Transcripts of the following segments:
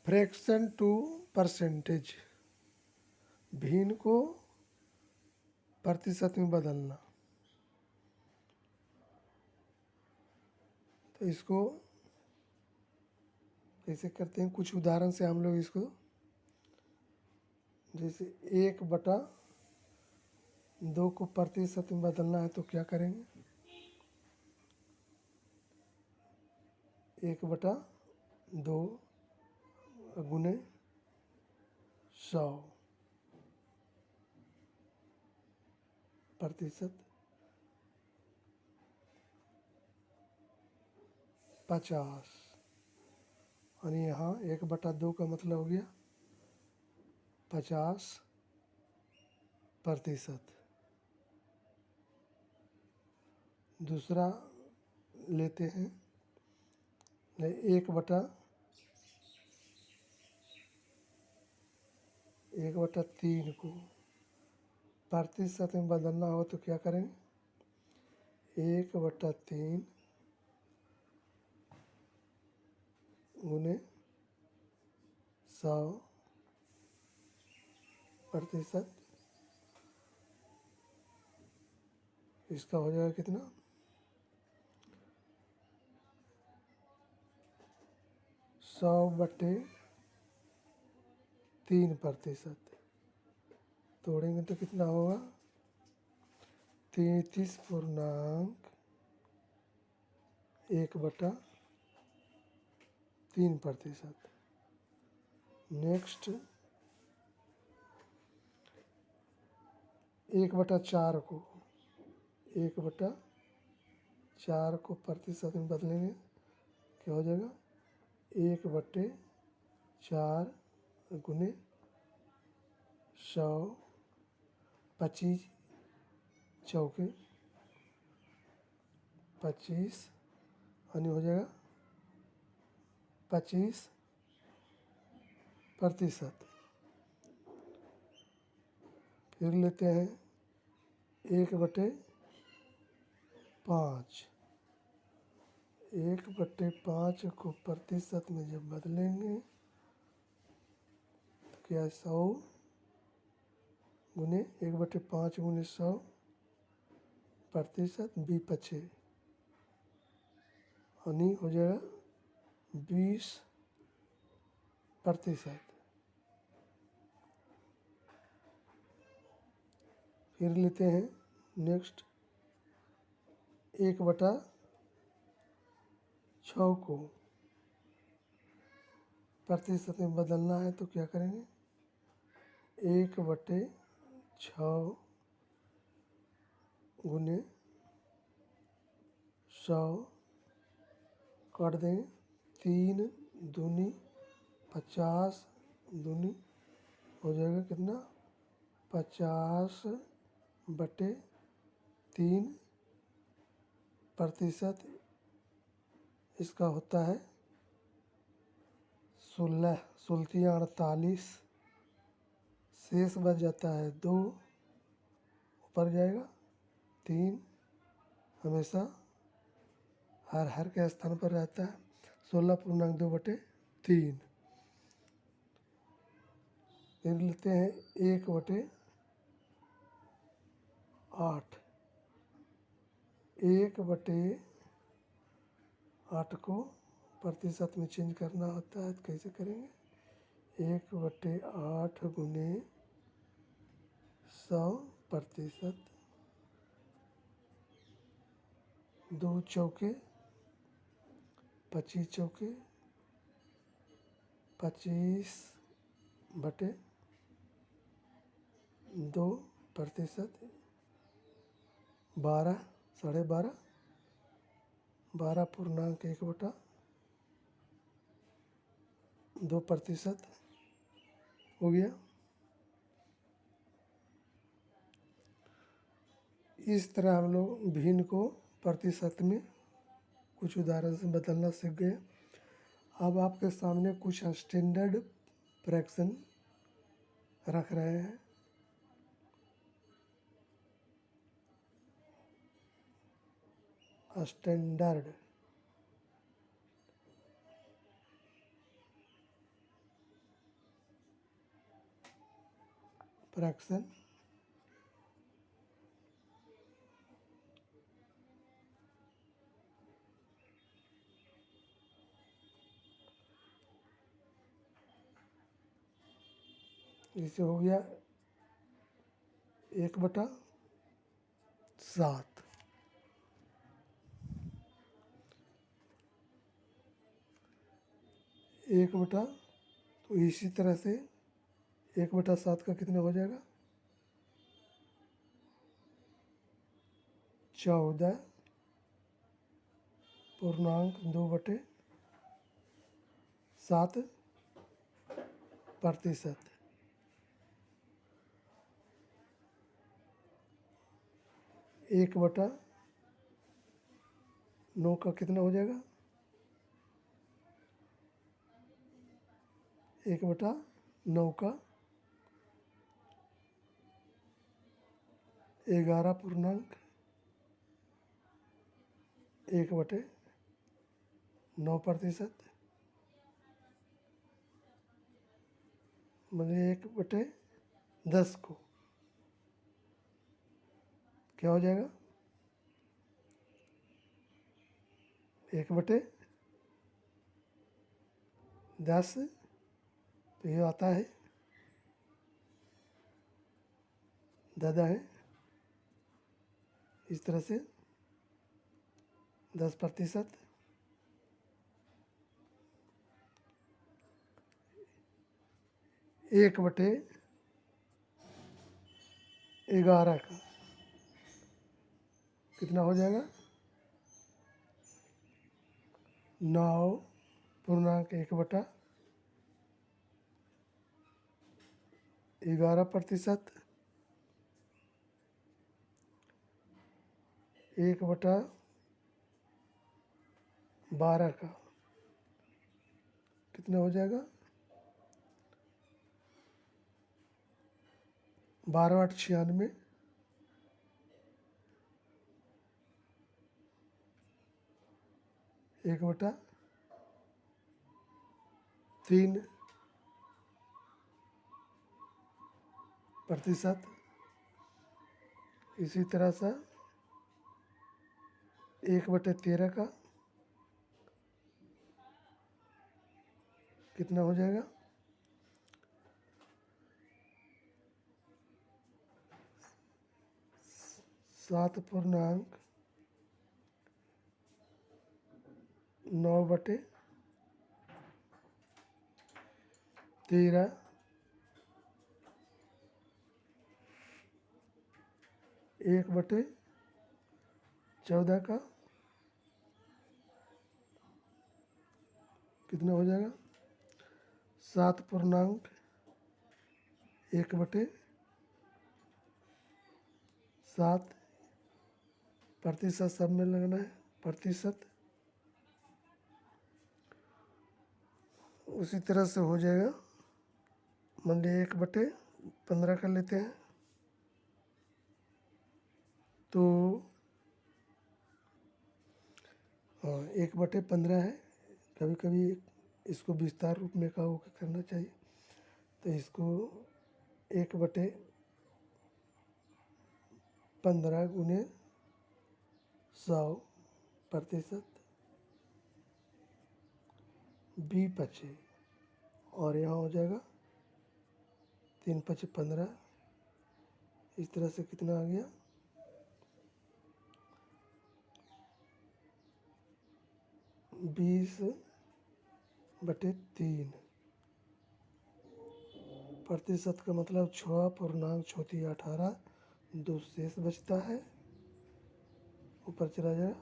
Fraction to percentage, भिन्न को प्रतिशत में बदलना। तो इसको कैसे करते हैं, कुछ उदाहरण से हम लोग इसको, जैसे 1/2 को प्रतिशत में बदलना है तो क्या करेंगे, 1/2 गुने 100 प्रतिशत 50, और यहाँ 1/2 का मतलब हो गया 50%। दूसरा लेते हैं, 1/3 को प्रतिशत में बदलना हो तो क्या करेंगे, 1/3 गुने 100%। इसका हो जाएगा कितना, 100/3%। तोड़ेंगे तो कितना होगा, 33.1/3%। नेक्स्ट 1/4 को 1/4 को प्रतिशत में बदलेंगे, क्या हो जाएगा, 1/4 गुने 100, 25 चौके 25, यानी हो जाएगा 25%। फिर लेते हैं 1/5, 1/5 को प्रतिशत में जब बदलेंगे तो क्या, 100 गुने 1/5 गुने 100% 25, यानी हो जाएगा 20%। फिर लेते हैं नेक्स्ट 1/6 को प्रतिशत में बदलना है तो क्या करेंगे, 1/6 गुने 100 काट देंगे, 3 दूनी 50 दूनी हो जाएगा कितना, 50/3%। इसका होता है 16 सुलतियाँ 48, शेष बच जाता है 2, ऊपर जाएगा 3, हमेशा हर के स्थान पर रहता है, 16.2/3। फिर लेते हैं 1/8, 1/8 को प्रतिशत में चेंज करना होता है तो कैसे करेंगे, 1/8 गुने 100%, 2 चौके 25 चौके 25/2%, 12 12.5 12.2% हो गया। इस तरह हम लोग भिन्न को प्रतिशत में कुछ उदाहरण से बदलना सीख गए। अब आपके सामने कुछ स्टैंडर्ड फ्रैक्शन रख रहे हैं। स्टैंडर्ड फ्रैक्शन इसे हो गया 1/7। 1/, तो इसी तरह से 1/7 का कितना हो जाएगा 14.2/7%। 1/9 का कितना हो जाएगा 1/9 का 11.1/9%, मतलब 1/10 को क्या हो जाएगा 1/10, तो ये आता है दादा है इस तरह से 10%। 1/11 का कितना हो जाएगा 9.1/11%। 1/12 का कितना हो जाएगा 12/96। 1/3%। इसी तरह से 1/13 का कितना हो जाएगा 7.9/13। 1/14 का कितना हो जाएगा 7.1/7%। सब में लगना है प्रतिशत। उसी तरह से हो जाएगा मान लीजिए 1/15 कर लेते हैं तो 1/15 है। कभी कभी इसको विस्तार रूप में का होकर करना चाहिए, तो इसको 1/15 गुने 100% B/, और यहाँ हो जाएगा 3×15। इस तरह से कितना आ गया 20/3। प्रतिशत का मतलब 6.18, 2 शेष बचता है, ऊपर चला जाएगा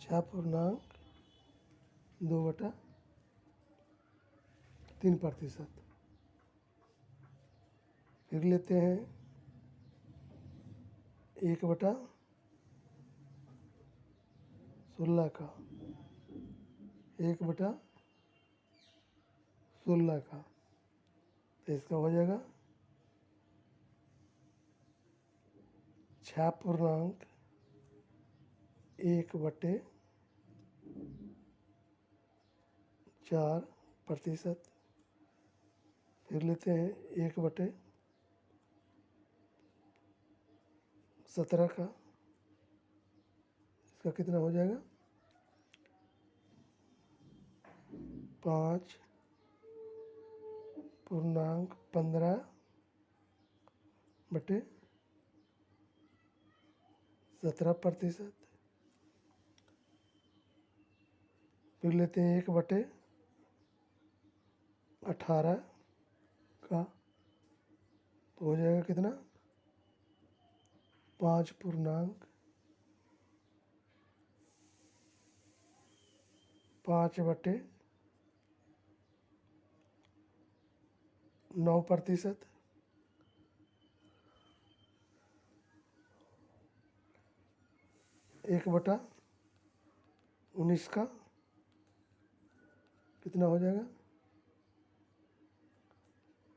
6.2/3%। फिर लेते हैं 1/16 का 1/16 का, तो इसका हो जाएगा 6.1/4%। फिर लेते हैं 1/16 17 का, इसका कितना हो जाएगा 5.15/17%। फिर लेते हैं 1/18 का, तो हो जाएगा कितना 5.5/9%। 1/19 का कितना हो जाएगा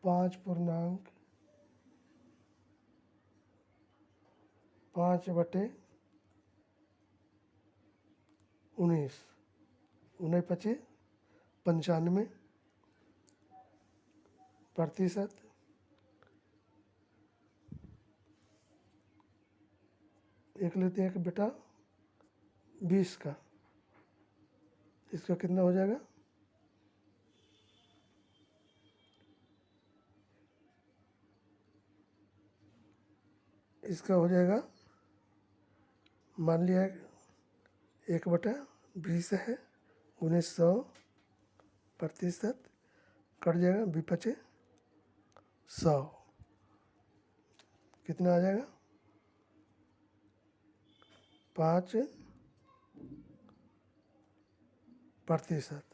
5.5/19, 95%। एक लेते हैं 1/20 का, इसका कितना हो जाएगा इसका हो जाएगा, मान लिया 1/20 है, 100%, कट जाएगा 100, कितना आ जाएगा 5%।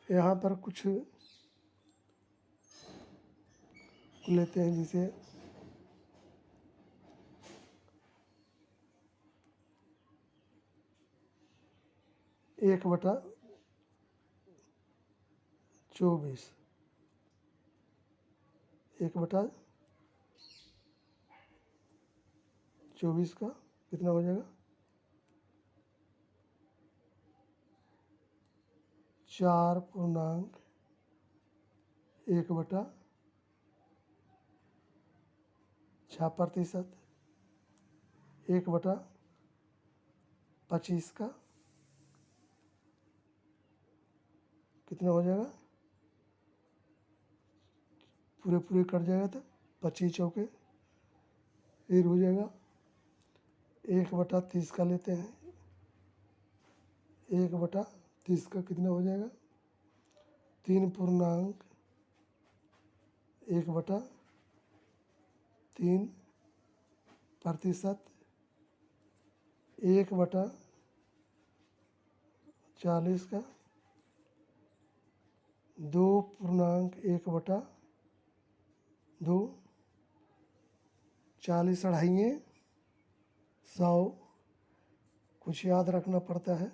यहाँ पर कुछ लेते हैं, जिसे 1/24, 1/24 का कितना हो जाएगा 4.1/6%। 1/25 का कितना हो जाएगा, पूरे पूरे कट जाएगा तो 25 चौके, फिर हो जाएगा 1/30 का लेते हैं, 1/30 का कितना हो जाएगा 3.1/3%। 1/40 का 2.1/2, 40 अढ़ाइये 100, कुछ याद रखना पड़ता है।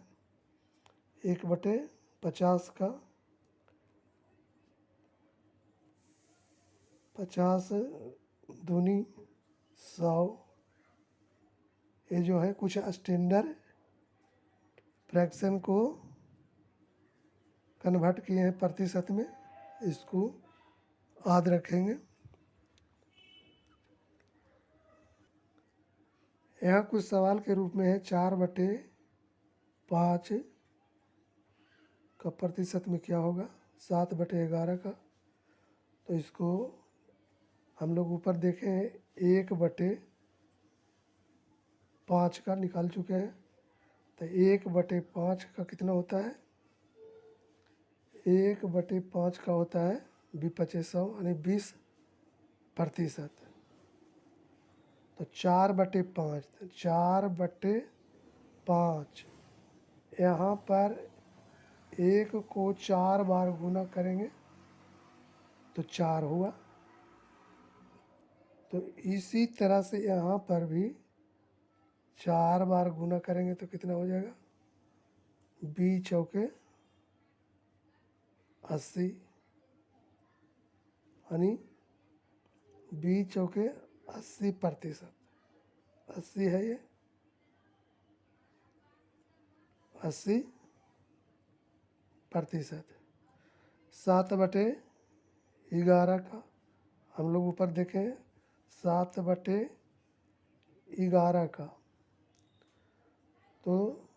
1/50 का 50 दूनी 100, ये जो है कुछ स्टैंडर्ड फ्रैक्शन को कन्वर्ट किए हैं प्रतिशत में, इसको याद रखेंगे। यहाँ कुछ सवाल के रूप में है 4/5 का प्रतिशत में क्या होगा, 7/11 का, तो इसको हम लोग ऊपर देखे हैं 1/5 का निकाल चुके हैं, तो 1/5 का कितना होता है 1/5 का होता है 20/100 यानी 20%। तो 4/5 यहाँ पर 1 को 4 बार गुना करेंगे तो 4 हुआ, तो इसी तरह से यहाँ पर भी 4 बार गुना करेंगे तो कितना हो जाएगा 20 चौके 80, यानी 20 चौके 80%, 80 है ये 80%। 7/11 11 का हम लोग ऊपर देखें 7/11 का, तो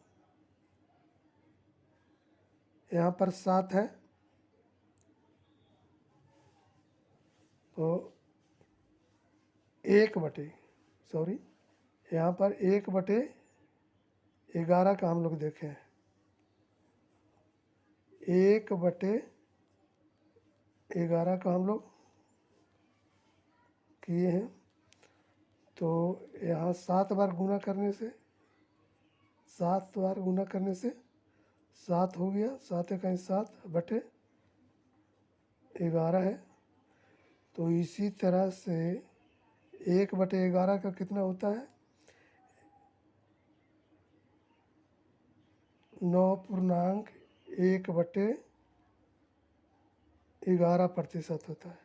यहाँ पर 7 है, तो 1/11 यहाँ पर 1/11 का हम लोग देखें, 1/11 का हम लोग किए हैं। तो यहाँ 7 बार गुना करने से 7 हो गया, 7×7/11 है। तो इसी तरह से 1/11 का कितना होता है, 9.1/11% होता है।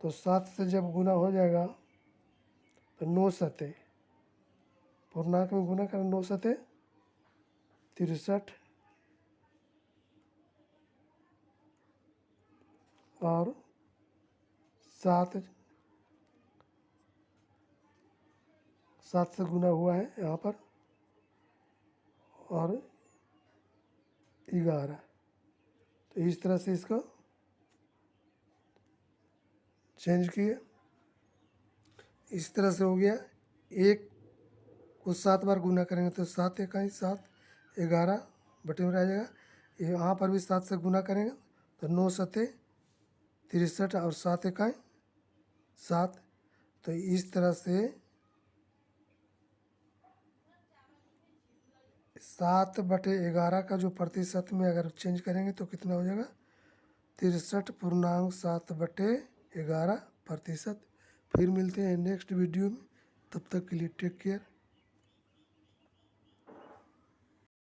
तो 7 से जब गुना हो जाएगा तो 9×7 पूर्णांक में गुना करें, 9×7 63 और 7 से गुना हुआ है यहाँ पर, और 11। तो इस तरह से इसको चेंज किए, इस तरह से हो गया। 1 को 7 बार गुना करेंगे तो 7×1=7, 11 बटे में रह जाएगा। यहाँ पर भी 7 से गुना करेंगे तो 9×7 63 और 7×1=7। तो इस तरह से 7/11 का जो प्रतिशत में अगर चेंज करेंगे तो कितना हो जाएगा, 63.7/11%। फिर मिलते हैं नेक्स्ट वीडियो में, तब तक के लिए टेक केयर।